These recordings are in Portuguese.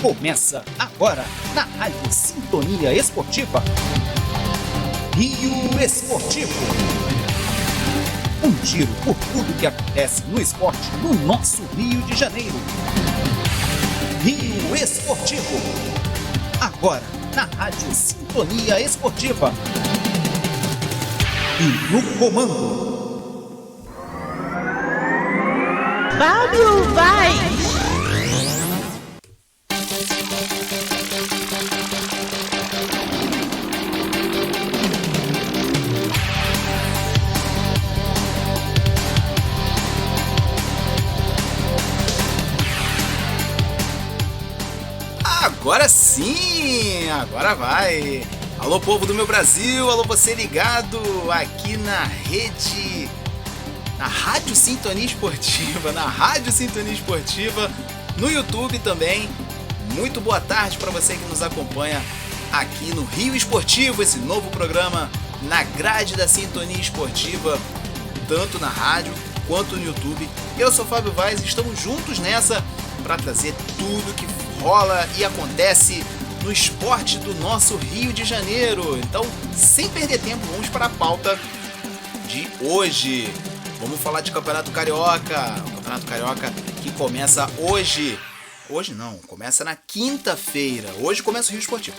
Começa agora na Rádio Sintonia Esportiva. Rio Esportivo. Um giro por tudo que acontece no esporte no nosso Rio de Janeiro. Rio Esportivo. Agora na Rádio Sintonia Esportiva. E no comando, Fábio Vaz. Agora sim, agora vai. Alô, povo do meu Brasil, alô, você ligado aqui na rede, na Rádio Sintonia Esportiva, no YouTube também. Muito boa tarde para você que nos acompanha aqui no Rio Esportivo, esse novo programa na grade da Sintonia Esportiva, tanto na rádio quanto no YouTube. Eu sou Fábio Vaz e estamos juntos nessa para trazer tudo que rola e acontece no esporte do nosso Rio de Janeiro. Então, sem perder tempo, vamos para a pauta de hoje. Vamos falar de Campeonato Carioca. O Campeonato Carioca que começa hoje. Hoje não, começa na quinta-feira. Hoje começa o Rio Esportivo.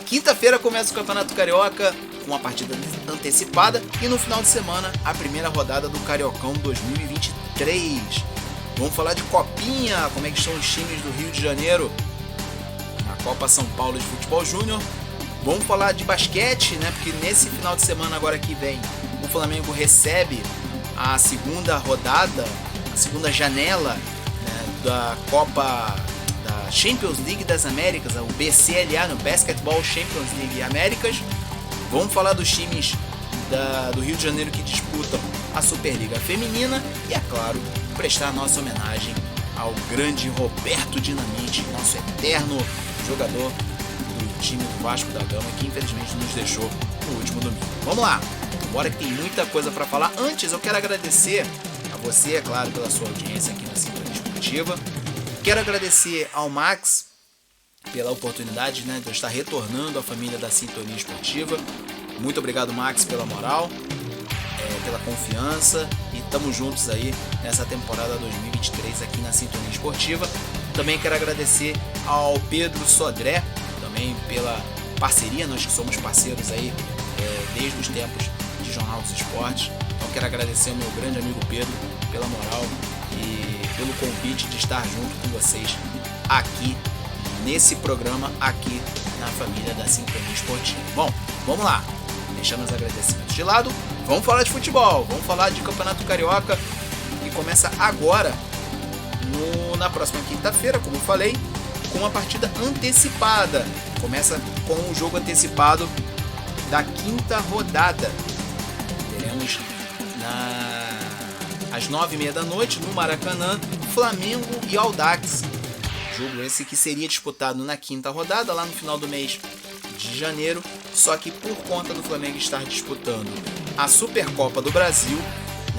Quinta-feira começa o Campeonato Carioca com uma partida antecipada e no final de semana a primeira rodada do Cariocão 2023. Vamos falar de Copinha, como é que estão os times do Rio de Janeiro na Copa São Paulo de Futebol Júnior. Vamos falar de basquete, né? Porque nesse final de semana agora que vem o Flamengo recebe a segunda rodada, a segunda janela, né, da Copa da Champions League das Américas, o BCLA, no Basketball Champions League Américas. Vamos falar dos times do Rio de Janeiro que disputam a Superliga Feminina e, é claro, prestar nossa homenagem ao grande Roberto Dinamite, nosso eterno jogador do time do Vasco da Gama, que infelizmente nos deixou no último domingo. Vamos lá, bora que tem muita coisa para falar. Antes eu quero agradecer a você, é claro, pela sua audiência aqui na Sintonia Esportiva. Quero agradecer ao Max pela oportunidade, né, de eu estar retornando à família da Sintonia Esportiva. Muito obrigado, Max, pela moral, pela confiança, e estamos juntos aí nessa temporada 2023 aqui na Sintonia Esportiva. Também quero agradecer ao Pedro Sodré, também pela parceria, nós que somos parceiros aí desde os tempos de Jornal dos Esportes. Então quero agradecer ao meu grande amigo Pedro pela moral e pelo convite de estar junto com vocês aqui nesse programa, aqui na família da Sintonia Esportiva. Bom, vamos lá, deixando os agradecimentos de lado. Vamos falar de futebol, vamos falar de Campeonato Carioca, que começa agora, na próxima quinta-feira, como eu falei, com uma partida antecipada. Começa com o jogo antecipado da quinta rodada. Teremos às 9h30 da noite, no Maracanã, Flamengo e Audax. Jogo esse que seria disputado na quinta rodada, lá no final do mês de janeiro, só que por conta do Flamengo estar disputando a Supercopa do Brasil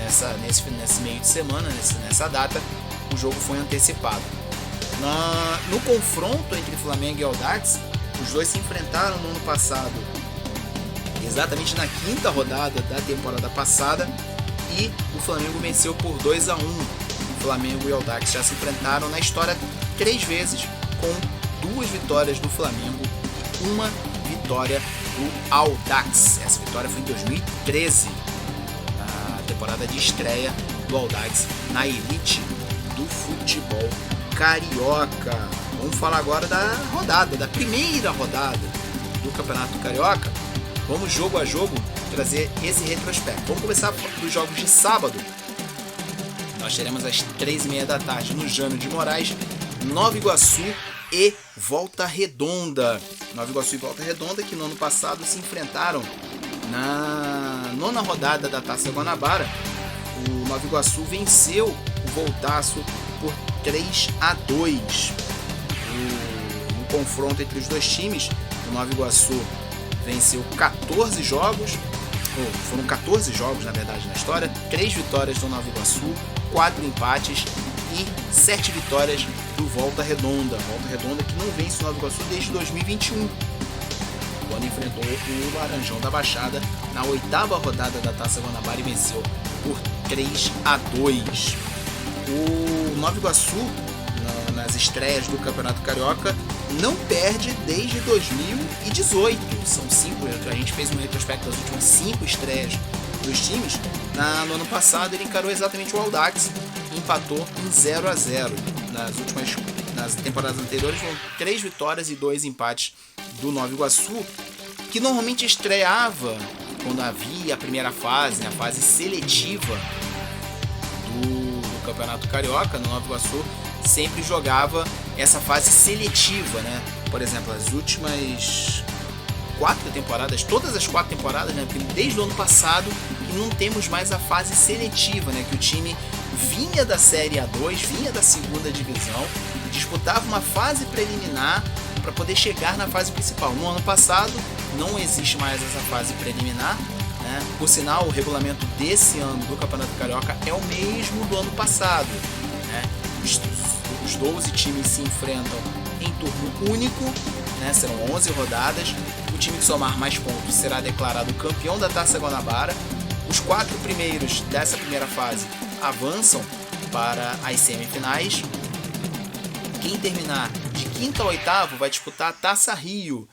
nesse meio de semana, nessa data, o jogo foi antecipado. No confronto entre Flamengo e Audax, os dois se enfrentaram no ano passado, exatamente na quinta rodada da temporada passada, e o Flamengo venceu por 2-1. O Flamengo e Audax já se enfrentaram na história 3 vezes, com 2 vitórias do Flamengo e 1 vitória do Audax. Essa vitória foi em 2013, na temporada de estreia do Audax na elite do futebol carioca. Vamos falar agora da primeira rodada do Campeonato Carioca. Vamos jogo a jogo trazer esse retrospecto. Vamos começar dos jogos de sábado. Nós teremos às 3h30 da tarde no Jânio de Moraes, Nova Iguaçu e Volta Redonda. Nova Iguaçu e Volta Redonda, que no ano passado se enfrentaram na 9ª rodada da Taça Guanabara. O Nova Iguaçu venceu o Voltaço por 3-2. No confronto entre os dois times, o Nova Iguaçu venceu 14 jogos, foram 14 jogos na verdade na história, 3 vitórias do Nova Iguaçu, 4 empates e 7 vitórias do Volta Redonda. Volta Redonda que não vence o Nova Iguaçu desde 2021, quando enfrentou o Laranjão da Baixada na 8ª rodada da Taça Guanabara e venceu por 3-2. O Nova Iguaçu, nas estreias do Campeonato Carioca, não perde desde 2018. São 5, a gente fez um retrospecto das últimas 5 estreias dos times. No ano passado ele encarou exatamente o Audax e empatou em 0-0. Nas temporadas anteriores foram 3 vitórias e 2 empates do Nova Iguaçu, que normalmente estreava quando havia a primeira fase, a fase seletiva do Campeonato Carioca. No Nova Iguaçu sempre jogava essa fase seletiva, né? Por exemplo, as últimas 4 temporadas, todas as 4 temporadas, né? Porque desde o ano passado que não temos mais a fase seletiva, né? Que o time vinha da Série A2, vinha da 2ª divisão, disputava uma fase preliminar para poder chegar na fase principal. No ano passado não existe mais essa fase preliminar, né? Por sinal, o regulamento desse ano do Campeonato Carioca é o mesmo do ano passado, né? Os 12 times se enfrentam em turno único, né? Serão 11 rodadas. O time que somar mais pontos será declarado campeão da Taça Guanabara. Os 4 primeiros dessa primeira fase avançam para as semifinais. Quem terminar de 5º a 8º vai disputar a Taça Rio.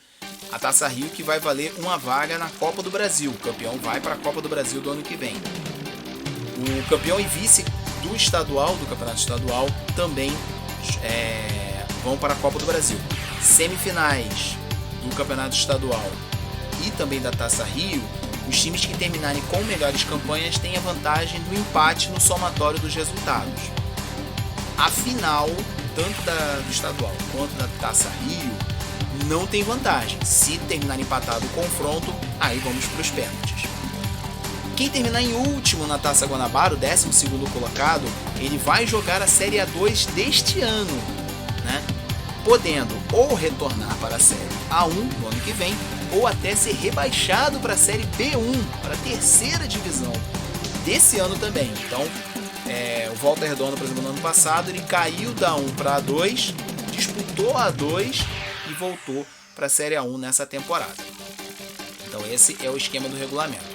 A Taça Rio que vai valer uma vaga na Copa do Brasil. O campeão vai para a Copa do Brasil do ano que vem. O campeão e vice do estadual, do Campeonato Estadual, também vão para a Copa do Brasil. Semifinais do Campeonato Estadual e também da Taça Rio, os times que terminarem com melhores campanhas têm a vantagem do empate no somatório dos resultados. A final, tanto do estadual quanto da Taça Rio, não tem vantagem. Se terminar empatado o confronto, aí vamos para os pênaltis. Quem terminar em último na Taça Guanabara, o 12º colocado, ele vai jogar a Série A2 deste ano, né? Podendo ou retornar para a Série A1 no ano que vem, ou até ser rebaixado para a Série B1, para a 3ª divisão desse ano também. Então, o Volta Redonda, por exemplo, no ano passado, ele caiu da 1 para a 2, disputou a 2 e voltou para a Série A1 nessa temporada. Então esse é o esquema do regulamento.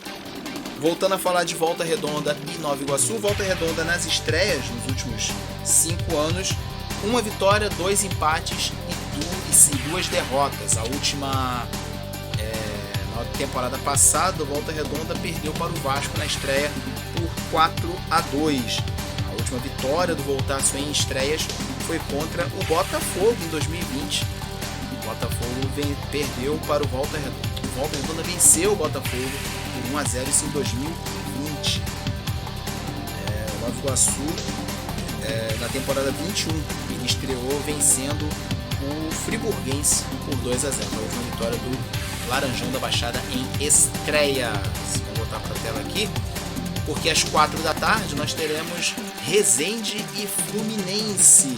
Voltando a falar de Volta Redonda e Nova Iguaçu, Volta Redonda nas estreias nos últimos 5 anos, 1 vitória, 2 empates e 2 derrotas. A última, na temporada passada, o Volta Redonda perdeu para o Vasco na estreia por 4-2. A última vitória do Voltaço em estreias foi contra o Botafogo em 2020. O Botafogo perdeu para o Volta Redonda. O Volta Redonda venceu o Botafogo por 1-0 isso em 2020. O Nova Iguaçu, na temporada 21, ele estreou vencendo o Friburguense por 2-0. A última vitória do Laranjão da Baixada em estreia. Vou voltar para a tela aqui, porque às 4 da tarde nós teremos Resende e Fluminense.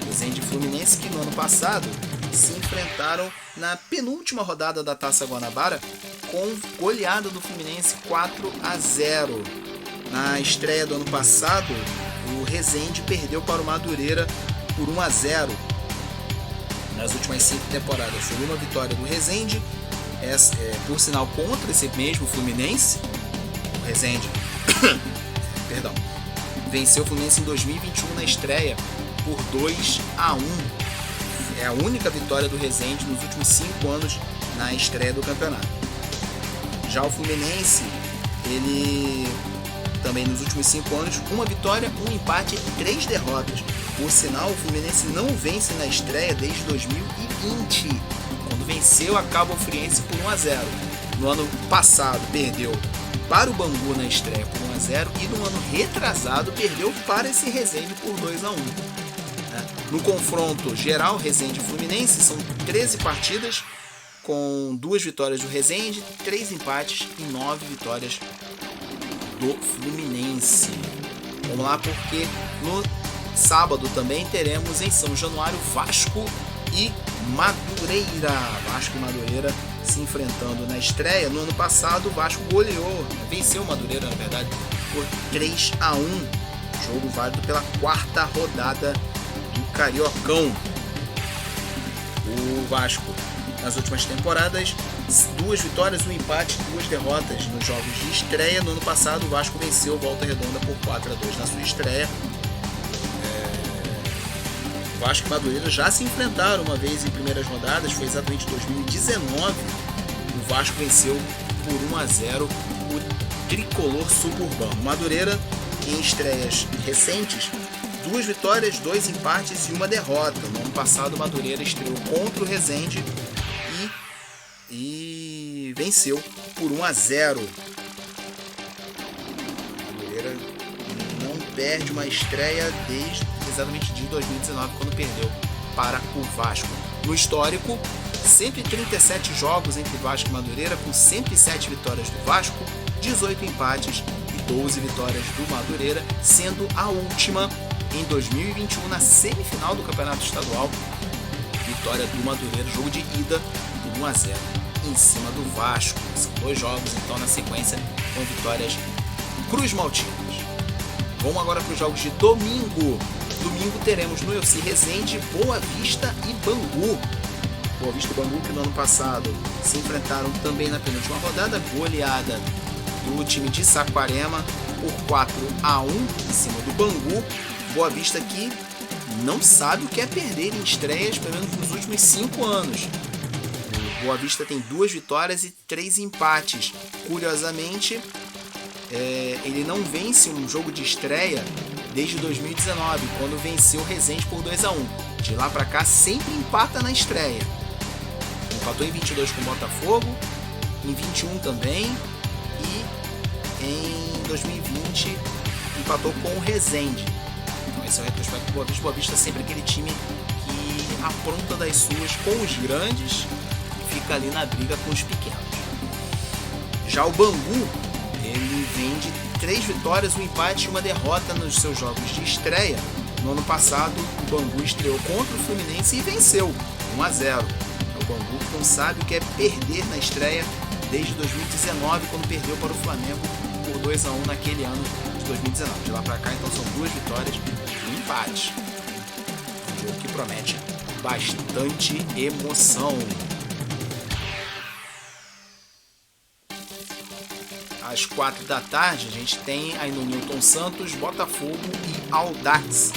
Resende e Fluminense que no ano passado se enfrentaram na penúltima rodada da Taça Guanabara com goleada do Fluminense 4-0. Na estreia do ano passado, o Resende perdeu para o Madureira por 1-0. Nas últimas 5 temporadas foi uma vitória do Resende, por sinal contra esse mesmo Fluminense. O Resende venceu o Fluminense em 2021 na estreia por 2-1. É a única vitória do Resende nos últimos 5 anos na estreia do campeonato. Já o Fluminense, ele também nos últimos 5 anos, 1 vitória, 1 empate e 3 derrotas. Por sinal, o Fluminense não vence na estreia desde 2020, quando venceu a Cabo Friense por 1-0. No ano passado perdeu para o Bangu na estreia por 1-0 e no ano retrasado perdeu para esse Resende por 2-1. No confronto geral, Resende e Fluminense, são 13 partidas, com 2 vitórias do Resende, 3 empates e 9 vitórias do Fluminense. Vamos lá, porque no sábado também teremos em São Januário Vasco e Madureira. Vasco e Madureira se enfrentando na estreia. No ano passado o Vasco goleou, venceu o Madureira, na verdade, por 3-1. Jogo válido pela 4ª rodada do Cariocão. O Vasco, nas últimas temporadas, 2 vitórias, 1 empate, 2 derrotas nos jogos de estreia. No ano passado, o Vasco venceu Volta Redonda por 4-2 na sua estreia. O Vasco e Madureira já se enfrentaram uma vez em primeiras rodadas, foi exatamente em 2019. O Vasco venceu por 1-0 o tricolor suburbano. Madureira, em estreias recentes, 2 vitórias, 2 empates e 1 derrota. No ano passado, o Madureira estreou contra o Resende e venceu por 1-0. Madureira não perde uma estreia desde exatamente de 2019, quando perdeu para o Vasco. No histórico, 137 jogos entre Vasco e Madureira, com 107 vitórias do Vasco, 18 empates e 12 vitórias do Madureira, sendo a última em 2021 na semifinal do Campeonato Estadual. Vitória do Madureira, jogo de ida por 1-0 em cima do Vasco. São 2 jogos então na sequência com vitórias cruz-maltinas. Vamos agora para os jogos de domingo. Domingo teremos no UFC Resende, Boa Vista e Bangu. Boa Vista e Bangu, que no ano passado se enfrentaram também na penúltima rodada, goleada do time de Saquarema por 4-1 em cima do Bangu. Boa Vista que não sabe o que é perder em estreias, pelo menos nos últimos 5 anos. O Boa Vista tem 2 vitórias e 3 empates. Curiosamente, ele não vence um jogo de estreia desde 2019, quando venceu o Resende por 2-1. De lá para cá sempre empata na estreia. Empatou em 22 com o Botafogo, em 21 também, e em 2020 empatou com o Resende. Então esse é o retrospecto do Boa Vista. Boa Vista é sempre aquele time que apronta das suas com os grandes e fica ali na briga com os pequenos. Já o Bangu, ele vem de 3 vitórias, 1 empate e 1 derrota nos seus jogos de estreia. No ano passado, o Bangu estreou contra o Fluminense e venceu 1-0. O Bangu que não sabe o que é perder na estreia desde 2019, quando perdeu para o Flamengo por 2-1 naquele ano de 2019. De lá para cá, então, são 2 vitórias e 1 empate. Um jogo que promete bastante emoção. Às 4 da tarde, a gente tem aí no Newton Santos, Botafogo e Audax.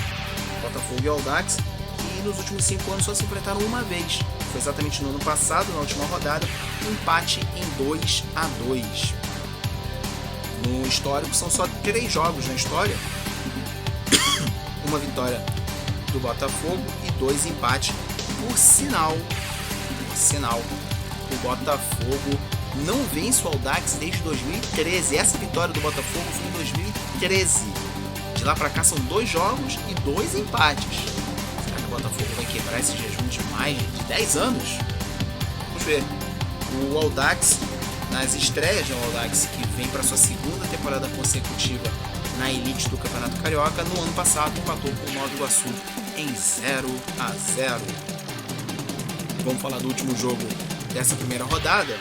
Botafogo e Audax, que nos últimos 5 anos só se enfrentaram uma vez. Foi exatamente no ano passado, na última rodada, um empate em 2-2. No histórico, são só 3 jogos na história. Uma vitória do Botafogo e 2 empates. Por sinal, o Botafogo não vence o Audax desde 2013. Essa vitória do Botafogo foi em 2013. De lá pra cá são 2 jogos e 2 empates. Será que o Botafogo vai quebrar esse jejum de mais de 10 anos? Vamos ver. O Audax, nas estreias do Audax, que vem para sua 2ª temporada consecutiva na elite do Campeonato Carioca, no ano passado empatou com o Nova Iguaçu em 0-0. Vamos falar do último jogo dessa primeira rodada.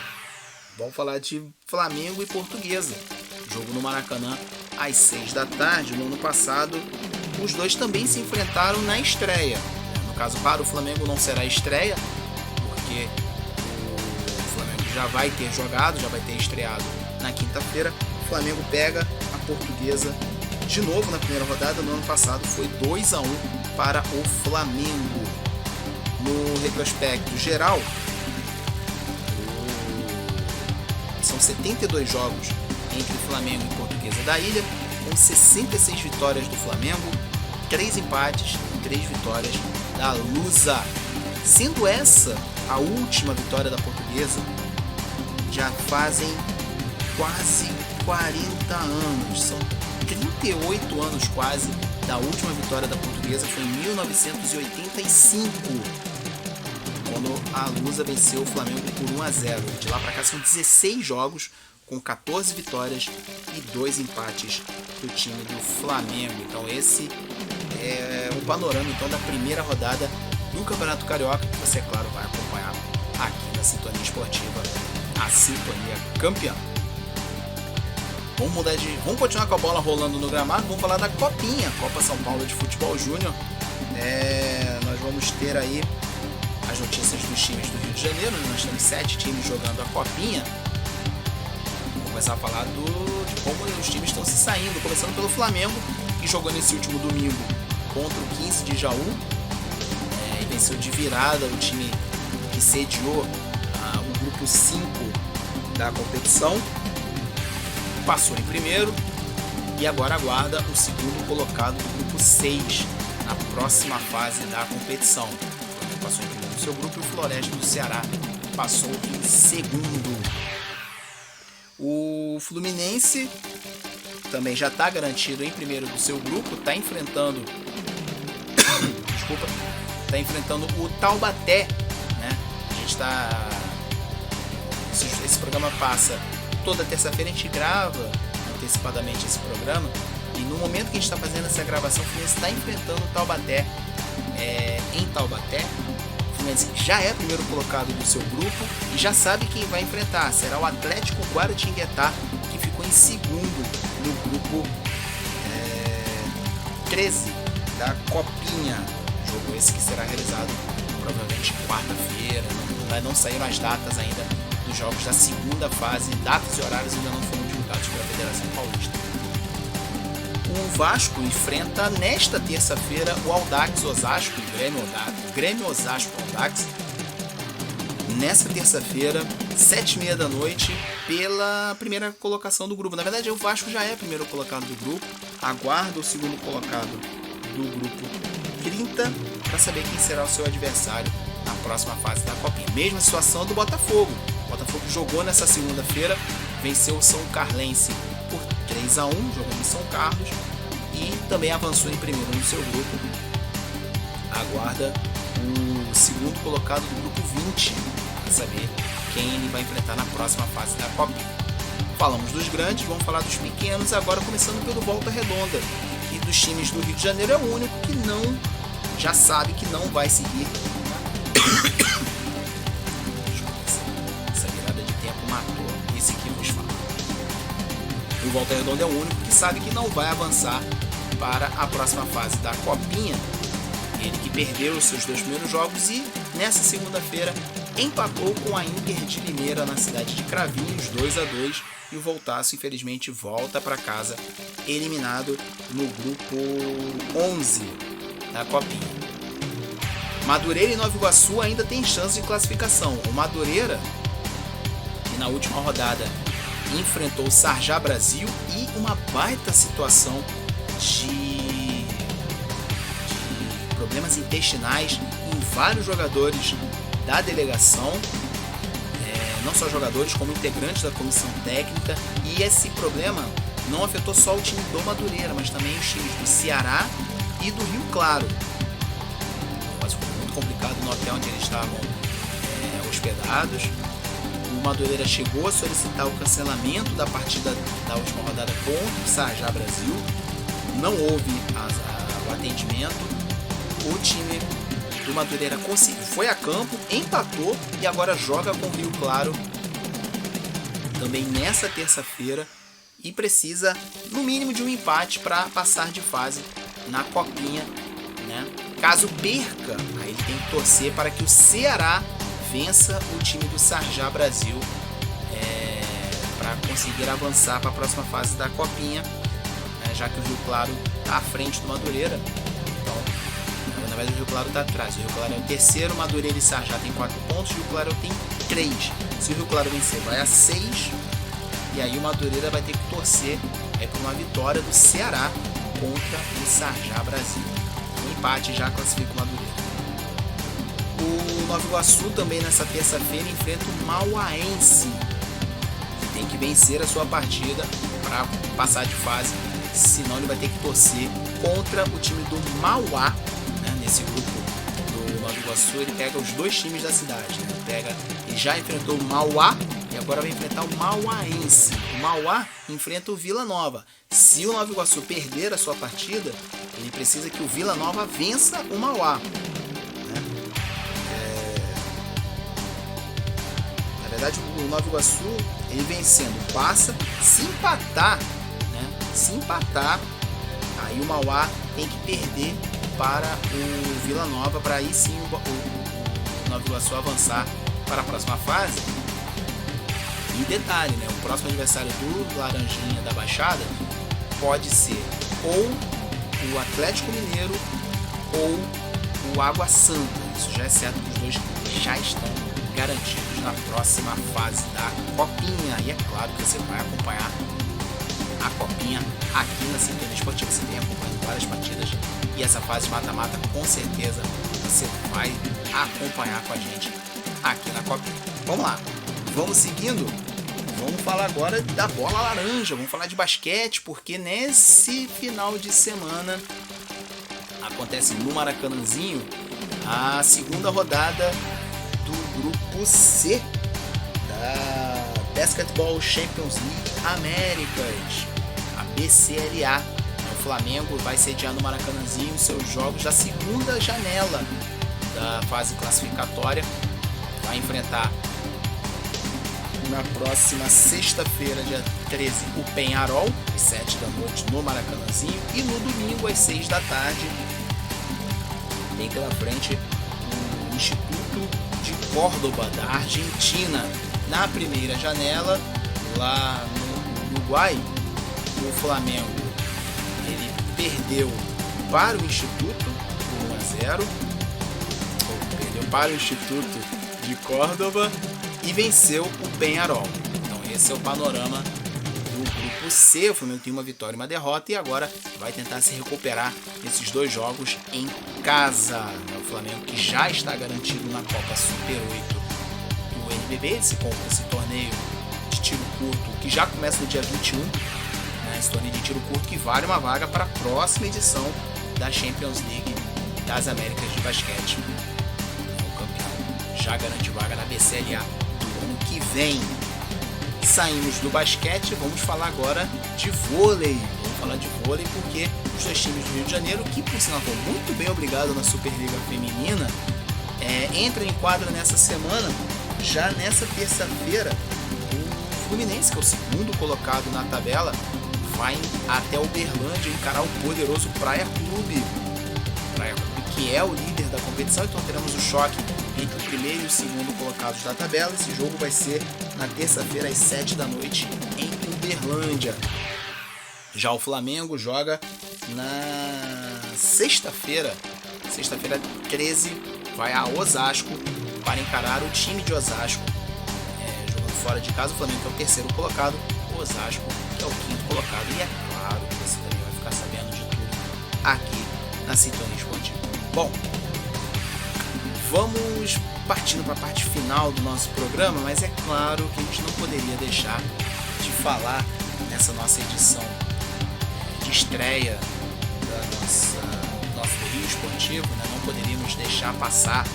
Vamos falar de Flamengo e Portuguesa. Jogo no Maracanã às 6 da tarde. No ano passado, os dois também se enfrentaram na estreia. No caso, para o Flamengo não será estreia, porque o Flamengo já vai ter jogado, já vai ter estreado na quinta-feira. O Flamengo pega a Portuguesa de novo na primeira rodada. No ano passado foi 2-1 para o Flamengo. No retrospecto geral, são 72 jogos entre Flamengo e Portuguesa da Ilha, com 66 vitórias do Flamengo, 3 empates e 3 vitórias da Lusa. Sendo essa a última vitória da Portuguesa, já fazem quase 40 anos, são 38 anos quase da última vitória da Portuguesa, foi em 1985. Quando a Lusa venceu o Flamengo por 1-0. De lá para cá são 16 jogos com 14 vitórias e 2 empates do time do Flamengo. Então esse é o panorama então da primeira rodada do Campeonato Carioca, que você, é claro, vai acompanhar aqui na Sintonia Esportiva, a Sintonia Campeã. Vamos continuar com a bola rolando no gramado. Vamos falar da Copinha, Copa São Paulo de Futebol Júnior. Nós vamos ter aí as notícias dos times do Rio de Janeiro. Nós temos 7 times jogando a Copinha. Vamos começar a falar de como os times estão se saindo, começando pelo Flamengo, que jogou nesse último domingo contra o 15 de Jaú, e venceu de virada o time que sediou o grupo 5 da competição, passou em primeiro e agora aguarda o segundo colocado do grupo 6 na próxima fase da competição. Ele passou em primeiro no seu grupo e o Floresta do Ceará passou em segundo. O Fluminense também já está garantido em primeiro do seu grupo, está enfrentando o Taubaté, né? A gente está... Esse programa passa toda terça-feira, a gente grava antecipadamente esse programa, e no momento que a gente está fazendo essa gravação, o Fluminense está enfrentando o Taubaté em Taubaté. O Fluminense já é primeiro colocado do seu grupo e já sabe quem vai enfrentar. Será o Atlético Guaratinguetá, que ficou em segundo no grupo 13 da Copinha. Jogo esse que será realizado provavelmente quarta-feira. Não saíram as datas ainda dos jogos da segunda fase. Datas e horários ainda não foram divulgados pela Federação Paulista. O Vasco enfrenta nesta terça-feira o Audax Osasco, o Grêmio Osasco Audax. Nessa terça-feira, 7h30 da noite, pela primeira colocação do grupo. Na verdade, o Vasco já é primeiro colocado do grupo. Aguarda o segundo colocado do grupo 30 para saber quem será o seu adversário na próxima fase da Copinha. Mesma situação do Botafogo. O Botafogo jogou nessa segunda-feira, venceu o São Carlense por 3-1, jogando em São Carlos, e também avançou em primeiro no seu grupo. Aguarda o segundo colocado do grupo 20 para saber quem ele vai enfrentar na próxima fase da Copinha. Falamos dos grandes, vamos falar dos pequenos, agora começando pelo Volta Redonda, que dos times do Rio de Janeiro é o único que já sabe que não vai seguir. Essa virada de tempo matou esse que vos fala. O Volta Redonda é o único que sabe que não vai avançar para a próxima fase da Copinha. Ele que perdeu os seus 2 primeiros jogos e nessa segunda-feira empatou com a Inter de Limeira na cidade de Cravinhos, 2-2, e o Voltaço infelizmente volta para casa eliminado no grupo 11 da Copinha. Madureira e Nova Iguaçu ainda tem chance de classificação. O Madureira, que na última rodada enfrentou o Sarjá Brasil, e uma baita situação de problemas intestinais em vários jogadores da delegação, não só jogadores como integrantes da comissão técnica, e esse problema não afetou só o time do Madureira, mas também os times do Ceará e do Rio Claro. Mas foi muito complicado no hotel onde eles estavam hospedados. O Madureira chegou a solicitar o cancelamento da partida da última rodada contra o Sarjá Brasil. Não houve o atendimento. O time do Madureira foi a campo, empatou e agora joga com o Rio Claro também nessa terça-feira e precisa no mínimo de um empate para passar de fase na Copinha, né? Caso perca, aí ele tem que torcer para que o Ceará vença o time do Sarjá Brasil para conseguir avançar para a próxima fase da Copinha, já que o Rio Claro está à frente do Madureira. Então, na verdade, o Rio Claro está atrás. O Rio Claro é o terceiro, Madureira e Sarjá tem 4 pontos, o Rio Claro tem 3. Se o Rio Claro vencer, vai a 6, e aí o Madureira vai ter que torcer por uma vitória do Ceará contra o Sarjá Brasil. O empate já classifica o Madureira. O Nova Iguaçu também nessa terça-feira enfrenta o Mauaense, que tem que vencer a sua partida para passar de fase, senão ele vai ter que torcer contra o time do Mauá, né? Nesse grupo do Nova Iguaçu ele pega os 2 times da cidade, né? Ele já enfrentou o Mauá e agora vai enfrentar o Mauaense. O Mauá enfrenta o Vila Nova. Se o Nova Iguaçu perder a sua partida, ele precisa que o Vila Nova vença o Mauá. Na verdade, o Nova Iguaçu, ele vencendo, passa. Se empatar, aí o Mauá tem que perder para o Vila Nova, para aí sim o Nova Iguaçu avançar para a próxima fase. E detalhe, né? O próximo adversário do Laranjinha da Baixada pode ser ou o Atlético Mineiro ou o Água Santa. Isso já é certo que os dois já estão garantidos na próxima fase da Copinha. E é claro que você vai acompanhar a Copinha aqui na Sintonia Esportiva. Você vem acompanhando várias partidas e essa fase mata-mata com certeza você vai acompanhar com a gente aqui na Copinha. Vamos lá, vamos seguindo. Vamos falar agora da bola laranja, vamos falar de basquete, porque nesse final de semana acontece no Maracanãzinho a segunda rodada do grupo C da Basketball Champions League Américas, a BCLA. O Flamengo vai sediar no Maracanãzinho seus jogos da segunda janela da fase classificatória. Vai enfrentar na próxima sexta-feira, dia 13, o Peñarol, às 7 da noite no Maracanãzinho, e no domingo, às 6 da tarde, tem pela frente o Instituto de Córdoba, da Argentina. Na primeira janela, lá no Uruguai, o Flamengo ele perdeu para o Instituto por 1-0, perdeu para o Instituto de Córdoba e venceu o Peñarol. Então esse é o panorama do grupo C. O Flamengo tem uma vitória e uma derrota e agora vai tentar se recuperar nesses dois jogos em casa. O Flamengo que já está garantido na Copa Super 8 do NBB, esse torneio de tiro curto que já começa no dia 21, né? Esse torneio de tiro curto que vale uma vaga para a próxima edição da Champions League das Américas de basquete. O campeão já garante vaga na BCLA ano que vem. Saímos do basquete, vamos falar agora de vôlei. Vamos falar de vôlei porque os dois times do Rio de Janeiro, que por sinal estão muito bem obrigados na Superliga Feminina, entram em quadra nessa semana. Já nessa terça-feira, o Fluminense, que é o segundo colocado na tabela, vai até Uberlândia encarar o poderoso Praia Clube. Praia Clube que é o líder da competição, então teremos o choque entre o primeiro e o segundo colocados da tabela. Esse jogo vai ser na terça-feira às 7 da noite em Uberlândia. Já o Flamengo joga na sexta-feira 13, vai a Osasco para encarar o time de Osasco. Jogando fora de casa, o Flamengo que é o terceiro colocado, o Osasco que é o quinto colocado. E é claro que você também vai ficar sabendo de tudo aqui na Sintonia Esportiva. Bom, vamos partindo para a parte final do nosso programa, mas é claro que a gente não poderia deixar de falar nessa nossa edição de estreia da nosso Rio Esportivo, né? Não poderíamos deixar passar,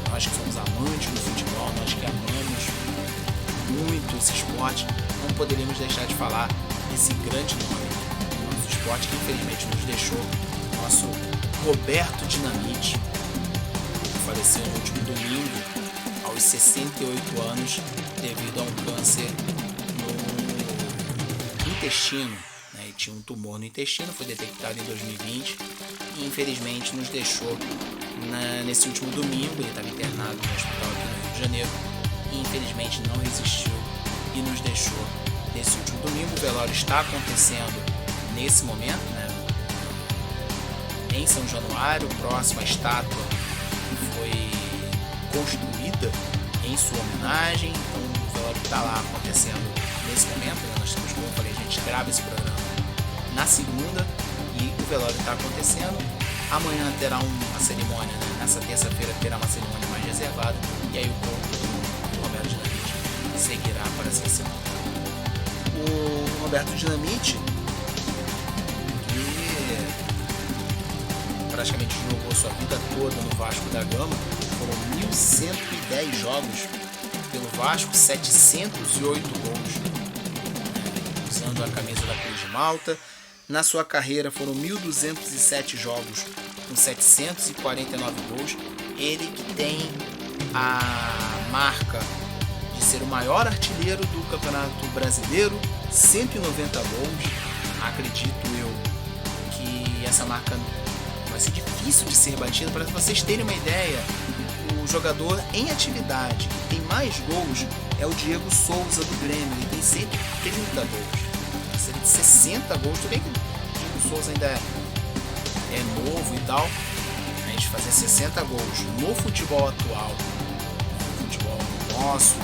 nós que somos amantes do futebol, nós que amamos muito esse esporte, não poderíamos deixar de falar desse grande nome do nosso esporte que infelizmente nos deixou, nosso Roberto Dinamite, que faleceu no último domingo, aos 68 anos, devido a um câncer no intestino. Ele tinha um tumor no intestino, foi detectado em 2020 e infelizmente nos deixou nesse último domingo. Ele estava internado no hospital aqui no Rio de Janeiro e infelizmente não resistiu e nos deixou nesse último domingo. O velório está acontecendo nesse momento, né? Em São Januário, próximo à estátua que foi construída em sua homenagem. Então o velório está lá acontecendo nesse momento, né? Nós estamos, como eu falei, a gente grava esse programa na segunda e o velório está acontecendo. Amanhã terá uma cerimônia, né? Nessa terça-feira terá uma cerimônia mais reservada e aí o corpo do Roberto Dinamite seguirá para ser sepultado. O Roberto Dinamite, praticamente jogou sua vida toda no Vasco da Gama, foram 1.110 jogos pelo Vasco, 708 gols, usando a camisa da Cruz de Malta. Na sua carreira foram 1.207 jogos com 749 gols. Ele que tem a marca ser o maior artilheiro do Campeonato Brasileiro, 190 gols. Acredito eu que essa marca vai ser difícil de ser batida. Para vocês terem uma ideia, o jogador em atividade que tem mais gols é o Diego Souza do Grêmio. Ele tem 130 gols, cerca de 60 gols. Tudo bem que o Diego Souza ainda é novo e tal, mas fazer 60 gols no futebol atual, no futebol nosso,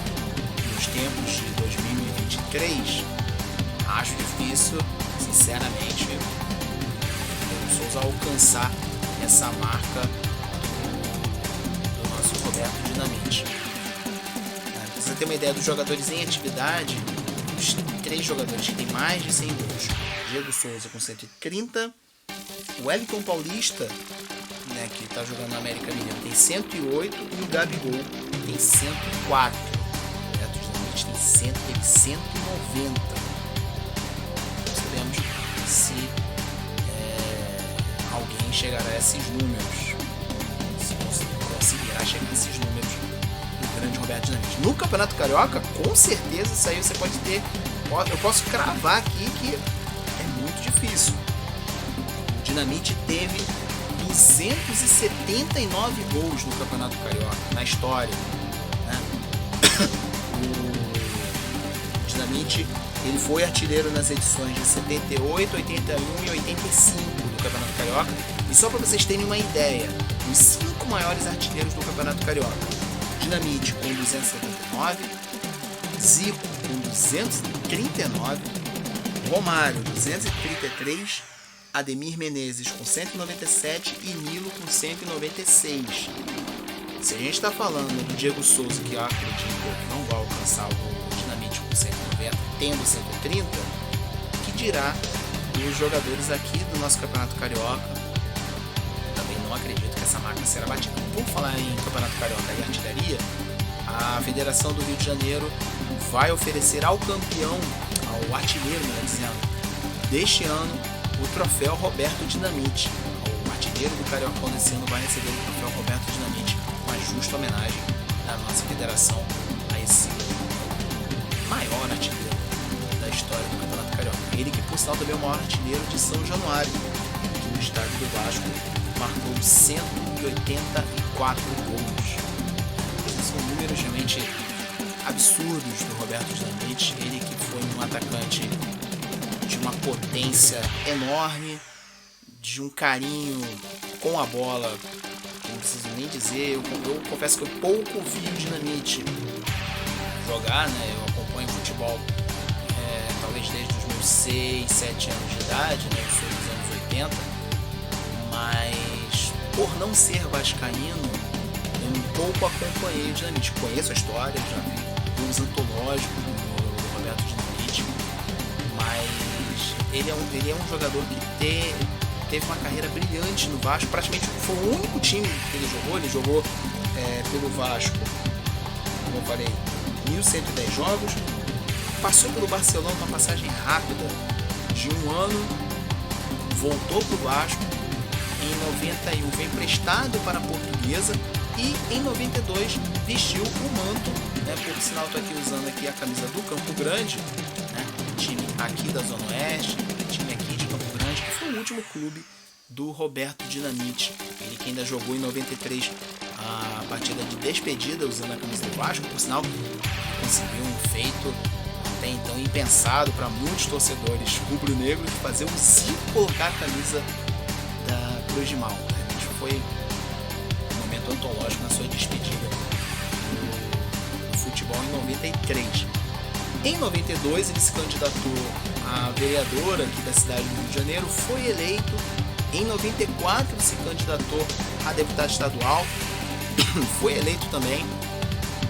nos tempos de 2023, acho difícil, sinceramente, o Souza alcançar essa marca do nosso Roberto Dinamite. Pra você ter uma ideia dos jogadores em atividade, os 3 jogadores que têm mais de 100 gols: Diego Souza com 130, o Wellington Paulista, né, que está jogando na América Mineiro, tem 108, e o Gabigol tem 104. O Roberto Dinamite tem 190. Não sabemos se alguém chegará a esses números, se conseguirá chegar a esses números do grande Roberto Dinamite. No Campeonato Carioca, com certeza, isso aí você pode ter. Eu posso cravar aqui que é muito difícil. O Dinamite teve 279 gols no Campeonato Carioca, na história, né? O Dinamite, ele foi artilheiro nas edições de 78, 81 e 85 do Campeonato Carioca. E só para vocês terem uma ideia, os 5 maiores artilheiros do Campeonato Carioca: Dinamite com 279, Zico com 239, Romário 233, Ademir Menezes com 197 e Nilo com 196. Se a gente está falando do Diego Souza, que eu acredito que não vai alcançar o Dinamite com 190, tendo 130, que dirá dos jogadores aqui do nosso Campeonato Carioca? Também não acredito que essa marca será batida. Por falar em Campeonato Carioca e artilharia, a Federação do Rio de Janeiro vai oferecer ao campeão, ao artilheiro, melhor dizendo, deste ano, o troféu Roberto Dinamite. O artilheiro do Cariocão desse ano vai receber o troféu Roberto Dinamite, uma justa homenagem da nossa federação a esse maior artilheiro da história do Campeonato Carioca. Ele que, por sinal, também é o maior artilheiro de São Januário, que no estádio do Vasco marcou 184 gols. Esses são números realmente absurdos do Roberto Dinamite. Ele que foi um atacante de uma potência enorme, de um carinho com a bola, não preciso nem dizer. Eu confesso que eu pouco vi o Dinamite jogar, né? Eu acompanho futebol talvez desde os meus 6, 7 anos de idade, né? Eu sou dos anos 80, mas por não ser vascaíno, eu um pouco acompanhei o Dinamite. Conheço a história, já vi gols antológicos do Roberto Dinamite, mas ele é um jogador que teve uma carreira brilhante no Vasco. Praticamente foi o único time que ele jogou pelo Vasco, como eu falei, 1.110 jogos, passou pelo Barcelona, uma passagem rápida de um ano, voltou para o Vasco, em 91 foi emprestado para a Portuguesa e em 92 vestiu o manto, né? Por sinal, estou aqui usando aqui a camisa do Campo Grande, né? Time aqui da Zona Oeste, time aqui de Campo Grande, que foi o último clube do Roberto Dinamite. Ele que ainda jogou em 93 a partida de despedida usando a camisa do Vasco, por sinal, conseguiu um feito até então impensado para muitos torcedores rubro-negros, fazer o Zico colocar a camisa da Cruz de Malta. Foi um momento antológico na sua despedida do futebol em 93. Em 92 ele se candidatou a vereador aqui da cidade do Rio de Janeiro, foi eleito. Em 94 se candidatou a deputado estadual, foi eleito também.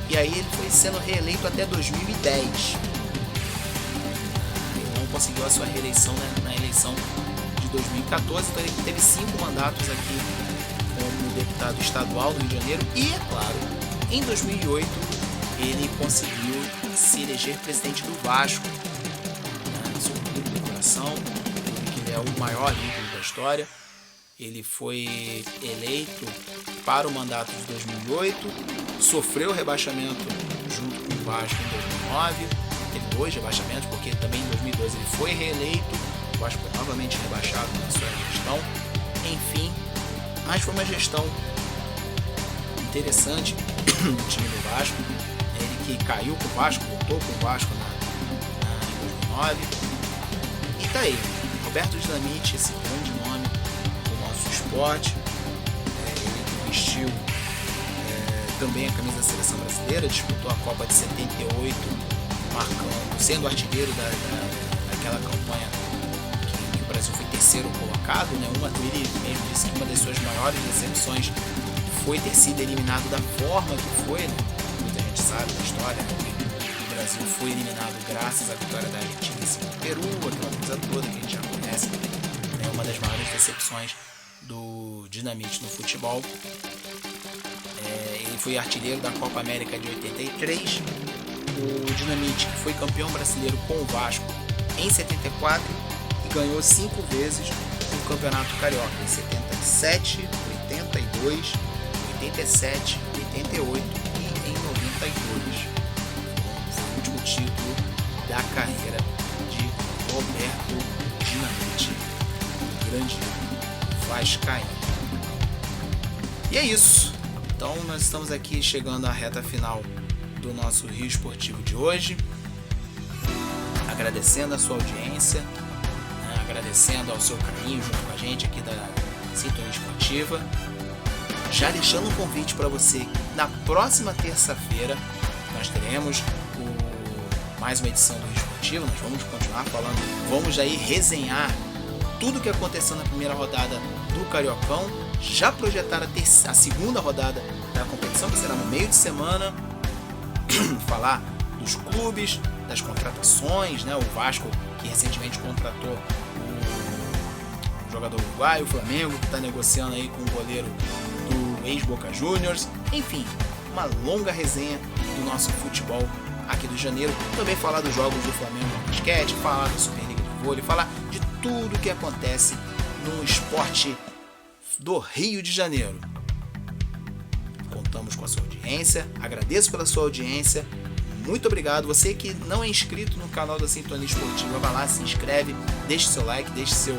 E aí ele foi sendo reeleito até 2010. Ele não conseguiu a sua reeleição, né, na eleição de 2014, então ele teve 5 mandatos aqui como deputado estadual do Rio de Janeiro. E, é claro, em 2008 ele conseguiu se eleger presidente do Vasco, né, seu clube do coração, que ele é o maior ídolo da história. Ele foi eleito para o mandato de 2008, sofreu rebaixamento junto com o Vasco em 2009, teve 2 rebaixamentos, porque também em 2012 ele foi reeleito, o Vasco foi novamente rebaixado na sua gestão, enfim, mas foi uma gestão interessante do time do Vasco, ele que caiu com o Vasco, voltou com o Vasco em 2009, e tá aí, Roberto Dinamite, esse grande nome do nosso esporte, ele que vestiu também a camisa da seleção brasileira, disputou a Copa de 78, marcando, sendo artilheiro daquela campanha que o Brasil foi terceiro colocado, né? Ele mesmo disse que uma das suas maiores decepções foi ter sido eliminado da forma que foi, né? Muita gente sabe da história, né? O Brasil foi eliminado graças à vitória da Argentina em cima do Peru, aquela coisa toda que a gente já conhece, né? Uma das maiores decepções do Dinamite no futebol. Ele foi artilheiro da Copa América de 83, o Dinamite que foi campeão brasileiro com o Vasco em 74 e ganhou 5 vezes o Campeonato Carioca em 77, 82, 87, 88 e em 92. Foi o último título da carreira de Roberto Dinamite, o grande vascaíno. E é isso. Então nós estamos aqui chegando à reta final do nosso Rio Esportivo de hoje, agradecendo a sua audiência, né, agradecendo ao seu carinho junto com a gente aqui da Sintonia Esportiva, já deixando um convite para você. Na próxima terça-feira nós teremos mais uma edição do Rio Esportivo, nós vamos continuar falando, vamos aí resenhar tudo o que aconteceu na primeira rodada do Cariocão, já projetar a segunda rodada da competição, que será no meio de semana, falar dos clubes, das contratações, né? O Vasco, que recentemente contratou o jogador uruguaio, o Flamengo, que está negociando aí com o goleiro do ex-Boca Juniors, enfim, uma longa resenha do nosso futebol aqui do Janeiro, também falar dos jogos do Flamengo no basquete, falar da Superliga de vôlei, falar de tudo que acontece no esporte do Rio de Janeiro. Contamos com a sua audiência, agradeço pela sua audiência, muito obrigado. Você que não é inscrito no canal da Sintonia Esportiva, vai lá, se inscreve, deixe seu like, se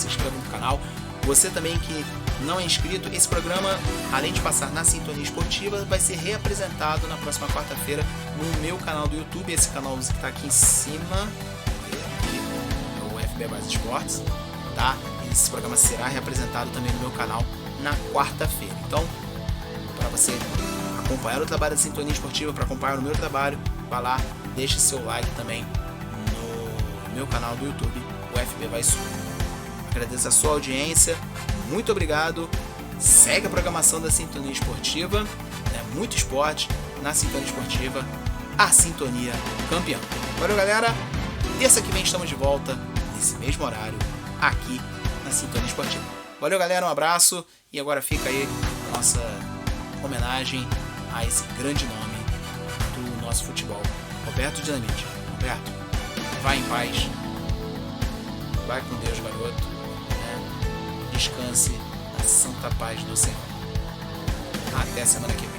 inscreva no canal. Você também que não é inscrito, esse programa, além de passar na Sintonia Esportiva, vai ser reapresentado na próxima quarta-feira no meu canal do YouTube, esse canal que está aqui em cima, é o FB Mais Esportes, tá? Esse programa será reapresentado também no meu canal na quarta-feira. Então, para você acompanhar o trabalho da Sintonia Esportiva, para acompanhar o meu trabalho, vá lá, deixe seu like também no meu canal do YouTube, o FB Vai Sul. Agradeço a sua audiência, muito obrigado. Segue a programação da Sintonia Esportiva, né? Muito esporte na Sintonia Esportiva, a Sintonia campeã. Valeu, galera. Terça que vem estamos de volta nesse mesmo horário aqui na Sintonia Esportiva. Valeu, galera, um abraço e agora fica aí a nossa homenagem a esse grande nome do nosso futebol, Roberto Dinamite. Roberto, vai em paz, vai com Deus, garoto, né? Descanse na santa paz do Senhor. Até a semana que vem.